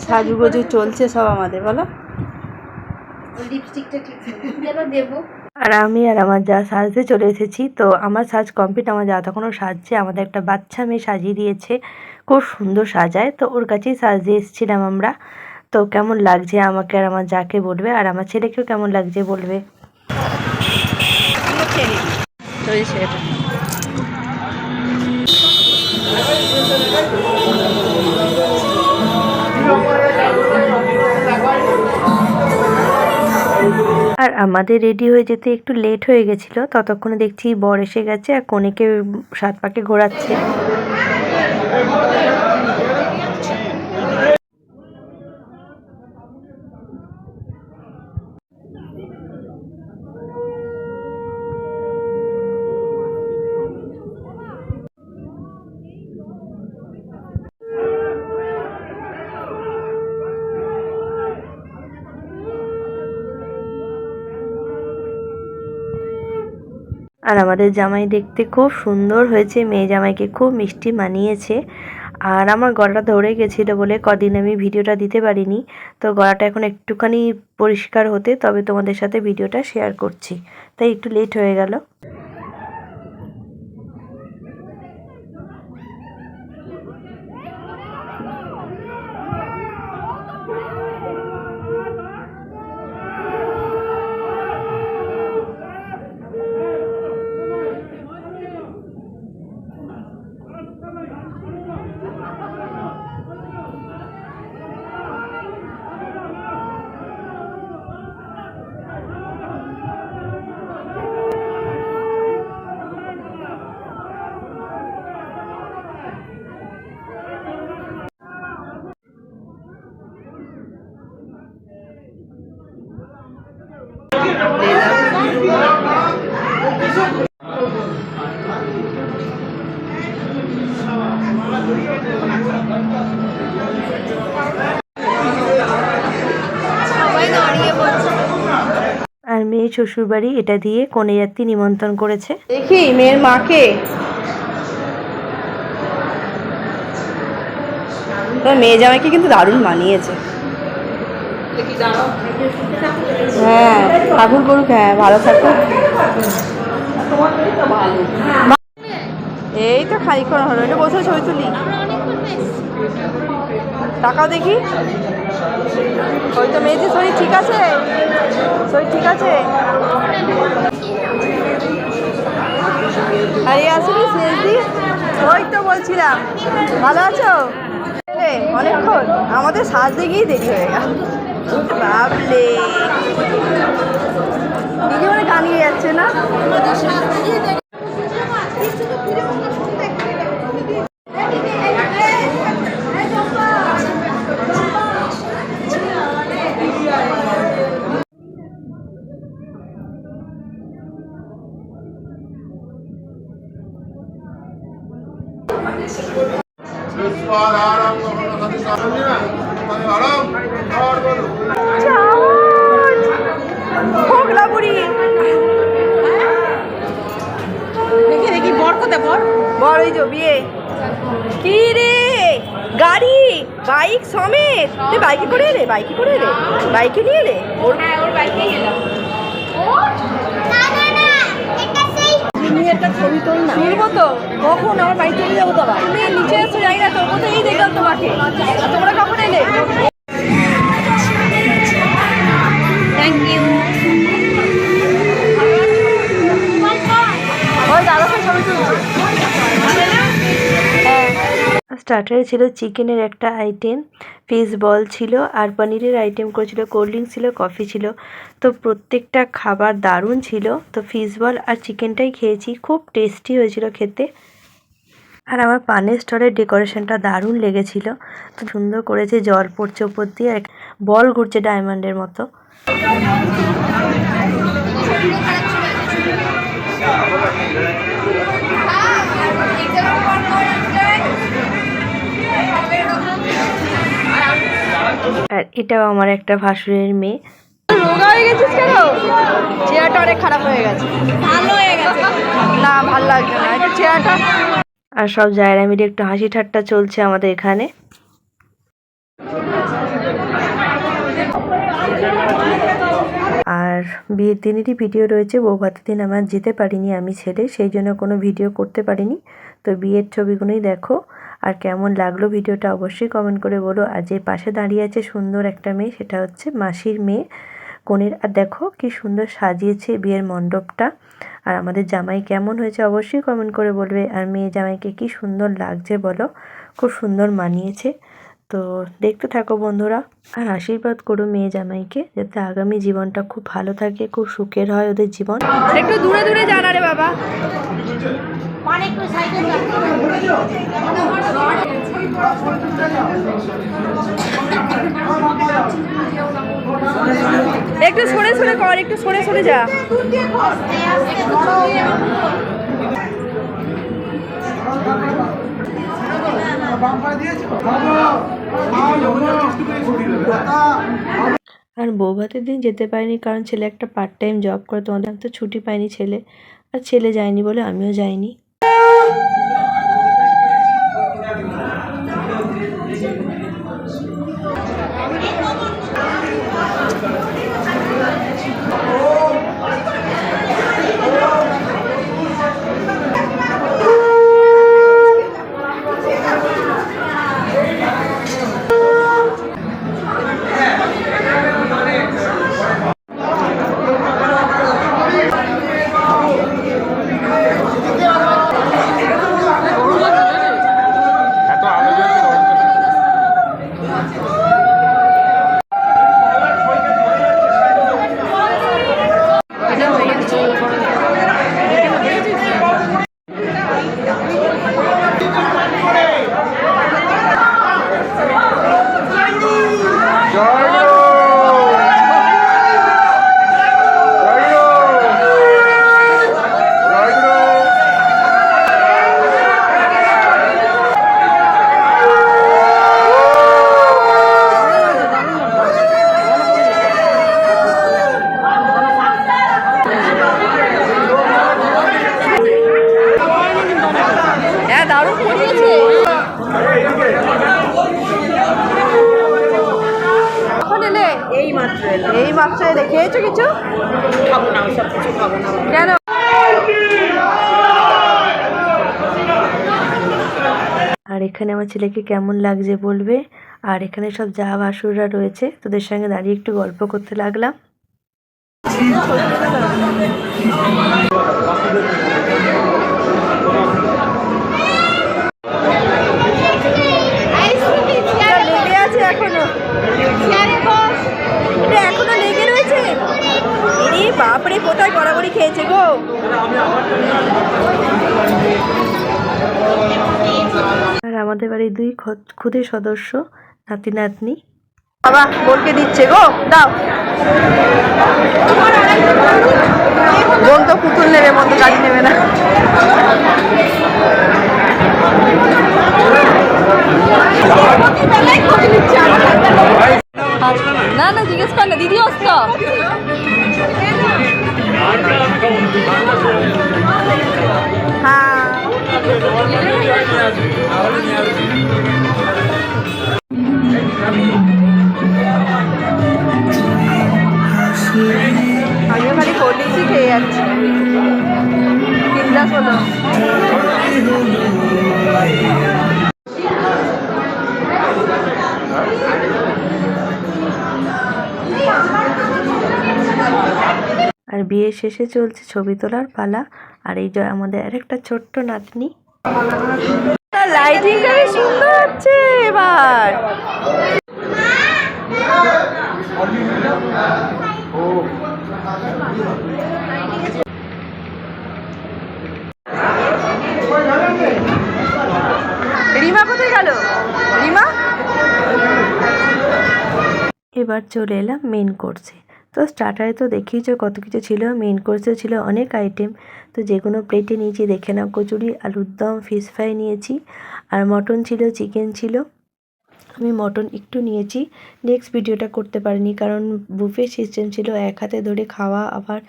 সাজুগুজু চলছে সব আমাদের, বলো। আর আমি আর আমার যা সাজতে চলে এসেছি। তো আমার সাজ কমপ্লিট, আমার যা তখনও সাজছে। আমাদের একটা বাচ্চা মেয়ে সাজিয়ে দিয়েছে, খুব সুন্দর সাজায়। তো ওর কাছেই সাজতে এসেছিলাম আমরা। তো কেমন লাগছে আমাকে আর আমার যাকে বলবে, আর আমার ছেলেকেও কেমন লাগছে বলবে। আর আমাদের রেডি হয়ে যেতে একটু লেট হয়ে গেছিলো। ততক্ষণে দেখছি বর এসে গেছে আর কনেকে 7 পাকে ঘোরাচ্ছে। আর আমাদের জামাই দেখতে খুব সুন্দর হয়েছে, মেয়ে জামাইকে খুব মিষ্টি মানিয়েছে। আর আমার গলাটা ধরে গেছিলো বলে কদিন আমি ভিডিওটা দিতে পারিনি। তো গলাটা এখন একটুখানি পরিষ্কার হতে তবে তোমাদের সাথে ভিডিওটা শেয়ার করছি, তাই একটু লেট হয়ে গেল। আর মেয়ে শ্বশুরবাড়ি এটা দিয়ে কনে যাত্রী নিমন্ত্রণ করেছে। দেখি মেয়ের মাকে, মেয়ে জামাইকে কিন্তু দারুণ মানিয়েছে। হ্যাঁ ঠাকুর করুক, হ্যাঁ ভালো থাকুক। এই তো খানিক্ষণ হলো, এটা বসে ছবি তুলি। টাকাও দেখি, ওই তো মেয়েদের শরীর ঠিক আছে, শরীর ঠিক আছে। আর এই আসবি শেষ দিন, ওই তো বলছিলাম ভালো আছো। অনেকক্ষণ আমাদের সাজতে গিয়েই দেরি হয়ে গেল। বাবলে দিদি মানে গানিয়ে যাচ্ছে না। দেখি বর কোথায়, বর ওই যে বিয়ে। কি রে গাড়ি বাইক সমেত, তুই বাইকে করে এলে, বাইকে করে এলে, বাইকে নিয়ে এলে। ওর বাইকেই এলাম। একটা ছবি তোল না, তুলবো তো। কখন আমার বাড়ি চলে যাবো তো, তুমি নিচে এসে যাই না, তোর কোথায় দেখলাম তোমাকে। তোমরা কখন এলে? Thank you. ওই দাদা ছবি তুলছে। স্টার্টারে ছিল চিকেনের একটা আইটেম, ফিশ বল ছিল, আর পনিরের আইটেম করেছিল, কোল্ড ড্রিঙ্কস ছিল, কফি ছিল। তো প্রত্যেকটা খাবার দারুণ ছিল। তো ফিশ বল আর চিকেনটাই খেয়েছি, খুব টেস্টি হয়েছিল খেতে। আর আমার পানের স্টলের ডেকোরেশনটা দারুণ লেগেছিল, তো সুন্দর করেছে, জল পড়ছে উপর দিয়ে, আর বল ঘুরছে ডায়মন্ডের মতো। আর এটাও আমার একটা ভাসুরের মেয়ে। রোগা হয়ে গেছিস কেন? চেহারাটা অনেক খারাপ হয়ে গেছে। ভালো হয়ে গেছে না, ভালো লাগছে না এটা চেহারাটা। আর সব জায়গা মিলে একটু হাসি ঠাট্টা চলছে আমাদের এখানে। আর বিয়ের দিনেরই ভিডিও রয়েছে, বৌভাতের দিন আমার যেতে পারিনি আমি ছেলে, সেই জন্য কোনো ভিডিও করতে পারিনি। তো বিয়ের ছবিগুলোই দেখো। আর কেমন লাগলো ভিডিওটা অবশ্যই কমেন্ট করে বলো। আর যে পাশে দাঁড়িয়ে আছে সুন্দর একটা মেয়ে, সেটা হচ্ছে মাসির মেয়ে কনের। আর দেখো কি সুন্দর সাজিয়েছে বিয়ের মণ্ডপটা। আর আমাদের জামাই কেমন হয়েছে অবশ্যই কমেন্ট করে বলবে। আর মেয়ে জামাইকে কি সুন্দর লাগছে বলো, খুব সুন্দর মানিয়েছে। তো দেখতে থাকো বন্ধুরা, আর আশীর্বাদ করো মেয়ে জামাইকে যাতে আগামী জীবনটা খুব ভালো থাকে, খুব সুখের হয় ওদের জীবন। একটু দূরে দূরে জানা রে বাবা। একটু সরে সরে কর, একটু সরে সরে যা। আর বৌভাতের দিন যেতে পারিনি কারণ ছেলে একটা পার্ট টাইম জব করে, তোমাদের তো ছুটি পায়নি ছেলে, আর ছেলে যায়নি বলে আমিও যাইনি। দারুণ পড়িয়েছে। কখন এলে? এই মাত্র এলে। খেয়েছো কিছু? খাবো না, ওইসব কিছু খাবো না। কেন? আর এখানে আমার ছেলেকে কেমন লাগছে বলবে। আর এখানে সব যা ভাসুররা রয়েছে, তোদের সঙ্গে দাঁড়িয়ে একটু গল্প করতে লাগলাম। লেগে আছে এখনো, এখনো লেগে রয়েছে। এরে বাপরে, কোথায় গড়াগড়ি খেয়েছে গো। আর আমাদের বাড়ির দুই খুদে সদস্য, নাতি নাতনি। বাবা বোনকে দিচ্ছে গো, দাও। বোন তো পুতুল নেবে, মতো গাড়ি নেবে না। না না জিজ্ঞেস কর না, দিদি আসতো। হ্যাঁ আমিও খালি কোল্ড ড্রিঙ্কসই খেয়ে যাচ্ছি। বিন্দাস হলো। আর বিয়ের শেষে চলছে ছবি তোলার পালা। আর এই যে আমাদের আরেকটা ছোট্ট নাতনি। লাইটিংটা বেশ সুন্দর হচ্ছে এবার। রিমা কোথায় গেল? রিমা এবার চলে এলাম মেন কোর্সে। তো স্টার্টারে তো দেখিয়েছো কত কিছু ছিল, মেন কোর্সে ছিল অনেক আইটেম। তো যেগুলো প্লেটে নিয়েছি দেখে নাও, কচুরি, আলুর দম, ফিশ ফ্রাই নিয়েছি, আর মটন ছিল, চিকেন ছিল। আমি মটন একটু নিয়েছি, নেক্সট ভিডিওটা করতে পারিনি কারণ বুফে সিস্টেম ছিল, এক হাতে ধরে খাওয়া আবার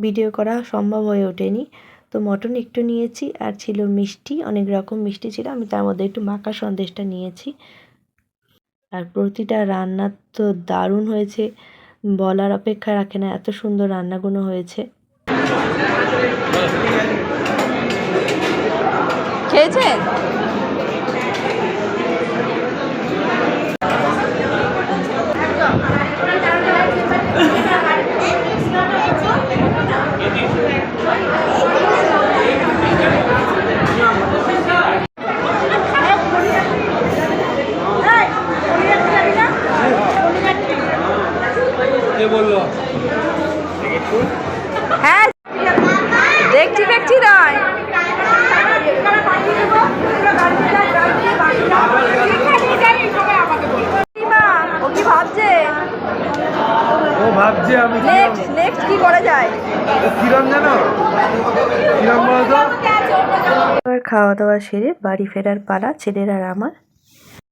ভিডিও করা সম্ভব হয়ে ওঠেনি। তো মটন একটু নিয়েছি, আর ছিল মিষ্টি, অনেক রকম মিষ্টি ছিল। আমি তার মধ্যে একটু মাখা সন্দেশটা নিয়েছি। আর প্রতিটা রান্না তো দারুণ হয়েছে, বলার অপেক্ষা রাখে না, এত সুন্দর রান্নাগুলো হয়েছে। খেয়েছেন? হ্যাঁ, দেখছি দেখছি নয়। ও কি ভাবছে? ও ভাবছে আমি নেক্সট কি করা যায়? কিরম জানো, কিরম বলতো। এবার খাওয়া দাওয়া সেরে বাড়ি ফেরার পালা ছেলের আর আমার।